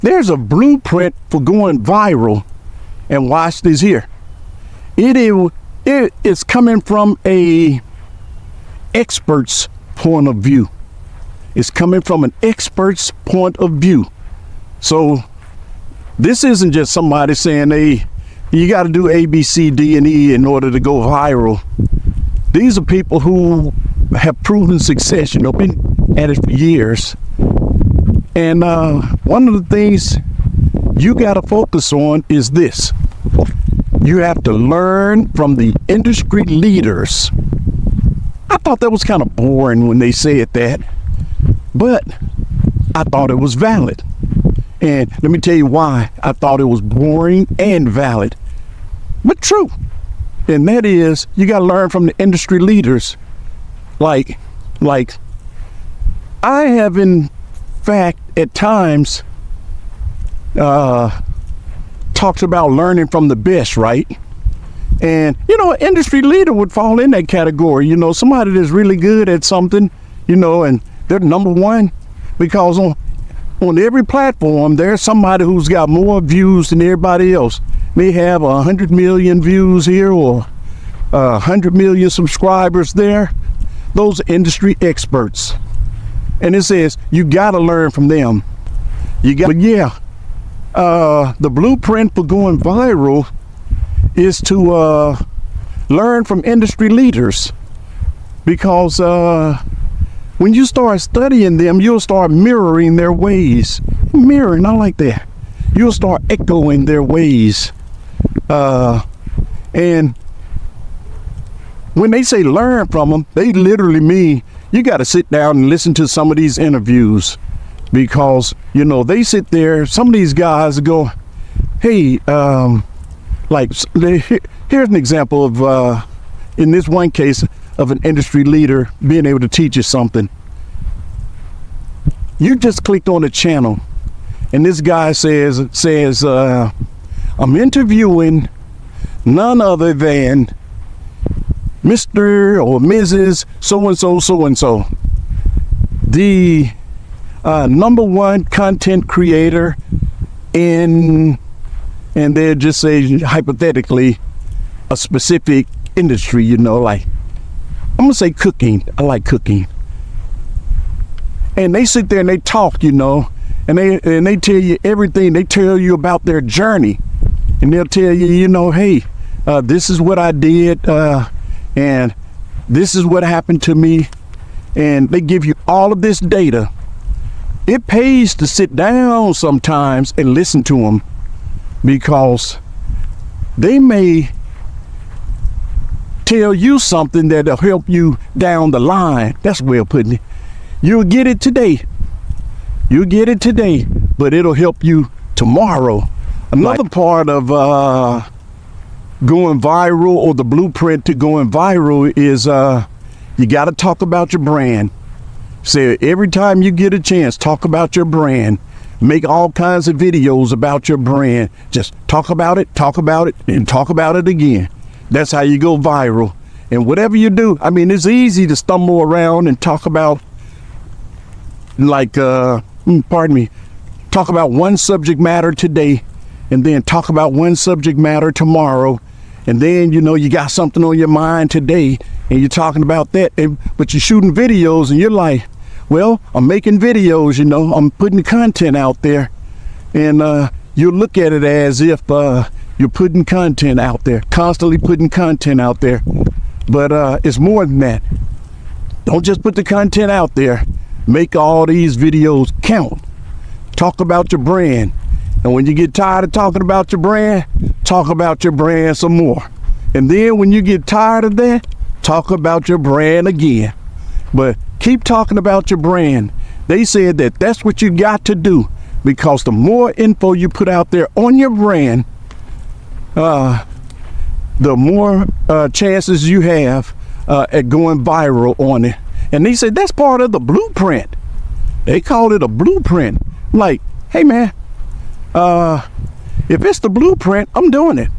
There's a blueprint for going viral, and watch this here. It's coming from a expert's point of view. It's coming from an expert's point of view. So this isn't just somebody saying, hey, you got to do A, B, C, D, and E in order to go viral. These are people who have proven success, been at it for years. And one of the things you got to focus on is this. You have to learn from the industry leaders. I thought that was kind of boring when they said that, but I thought it was valid. And let me tell you why I thought it was boring and valid, but true. And that is, you got to learn from the industry leaders. Like I have, in fact, at times talked about learning from the best, right? And an industry leader would fall in that category. Somebody that's really good at something, and they're number one, because on every platform there's somebody who's got more views than everybody else. They have 100 million views here or 100 million subscribers there. Those are industry experts. And it says you got to learn from them. The blueprint for going viral is to learn from industry leaders, because when you start studying them, you'll start mirroring their ways. Mirroring, I like that. You'll start echoing their ways. And when they say learn from them, they literally mean you got to sit down and listen to some of these interviews, because they sit there. Some of these guys go, hey, here's an example of in this one case of an industry leader being able to teach you something. You just clicked on the channel and this guy says I'm interviewing none other than Mr. or Mrs. so-and-so, the number one content creator in, and they'll just say hypothetically a specific industry, like I'm gonna say cooking. I like cooking. And they sit there and they talk, and they tell you everything. They tell you about their journey, and they'll tell you, hey, this is what I did, and this is what happened to me, and they give you all of this data. It pays to sit down sometimes and listen to them, because they may tell you something that'll help you down the line. That's a way of putting it. You'll get it today, but it'll help you tomorrow. Another part of going viral, or the blueprint to going viral, is you got to talk about your brand. So every time you get a chance, talk about your brand. Make all kinds of videos about your brand. Just talk about it, and talk about it again. That's how you go viral. And whatever you do, it's easy to stumble around and talk about, talk about one subject matter today, and then talk about one subject matter tomorrow. And then, you got something on your mind today, and you're talking about that, but you're shooting videos, and you're like, well, I'm making videos, I'm putting the content out there. And you look at it as if you're putting content out there, constantly putting content out there. But it's more than that. Don't just put the content out there. Make all these videos count. Talk about your brand. And when you get tired of talking about your brand, talk about your brand some more. And then when you get tired of that, talk about your brand again. But keep talking about your brand. They said that that's what you got to do, because the more info you put out there on your brand, the more chances you have at going viral on it. And they said that's part of the blueprint. They called it a blueprint. Like, hey man, if it's the blueprint, I'm doing it.